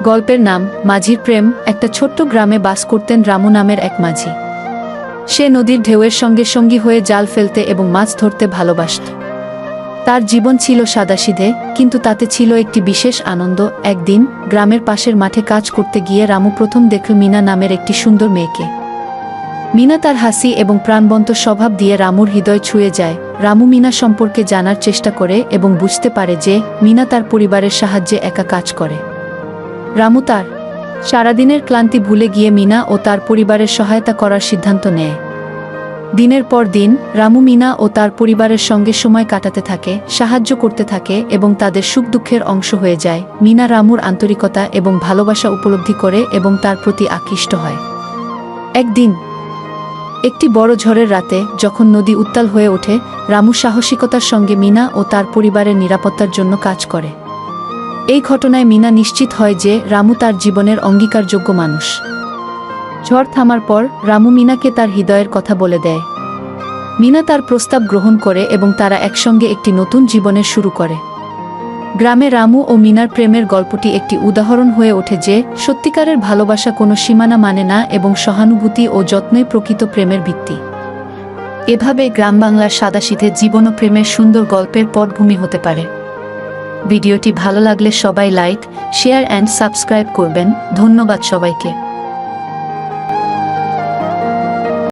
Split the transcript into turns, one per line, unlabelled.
গল্পের নাম মাঝির প্রেম। একটা ছোট্ট গ্রামে বাস করতেন রামু নামের এক মাঝি। সে নদীর ঢেউয়ের সঙ্গে সঙ্গী হয়ে জাল ফেলতে এবং মাছ ধরতে ভালোবাসত। তার জীবন ছিল সাদাসিধে, কিন্তু তাতে ছিল একটি বিশেষ আনন্দ। একদিন গ্রামের পাশের মাঠে কাজ করতে গিয়ে রামু প্রথম দেখল মিনা নামের একটি সুন্দর মেয়েকে। মিনা তার হাসি এবং প্রাণবন্ত স্বভাব দিয়ে রামুর হৃদয় ছুঁয়ে যায়। রামু মিনা সম্পর্কে জানার চেষ্টা করে এবং বুঝতে পারে যে মিনা তার পরিবারের সাহায্যে একা কাজ করে। রামু তার সারাদিনের ক্লান্তি ভুলে গিয়ে মিনা ও তার পরিবারের সহায়তা করার সিদ্ধান্ত নেয়। দিনের পর দিন রামু মিনা ও তার পরিবারের সঙ্গে সময় কাটাতে থাকে, সাহায্য করতে থাকে এবং তাদের সুখ দুঃখের অংশ হয়ে যায়। মিনা রামুর আন্তরিকতা এবং ভালোবাসা উপলব্ধি করে এবং তার প্রতি আকৃষ্ট হয়। একদিন একটি বড় ঝড়ের রাতে যখন নদী উত্তাল হয়ে ওঠে, রামু সাহসিকতার সঙ্গে মিনা ও তার পরিবারের নিরাপত্তার জন্য কাজ করে। এই ঘটনায় মিনা নিশ্চিত হয় যে রামু তার জীবনের অঙ্গীকারযোগ্য মানুষ। ঝড় থামার পর রামু মিনাকে তার হৃদয়ের কথা বলে দেয়। মিনা তার প্রস্তাব গ্রহণ করে এবং তারা একসঙ্গে একটি নতুন জীবনের শুরু করে। গ্রামে রামু ও মিনার প্রেমের গল্পটি একটি উদাহরণ হয়ে ওঠে যে সত্যিকারের ভালোবাসা কোনো সীমানা মানে না এবং সহানুভূতি ও যত্নই প্রকৃত প্রেমের ভিত্তি। এভাবে গ্রাম বাংলার সাদাসিধে জীবন ও প্রেমের সুন্দর গল্পের পটভূমি হতে পারে। ভিডিওটি ভালো লাগলে সবাই লাইক, শেয়ার অ্যান্ড সাবস্ক্রাইব করবেন। ধন্যবাদ সবাইকে।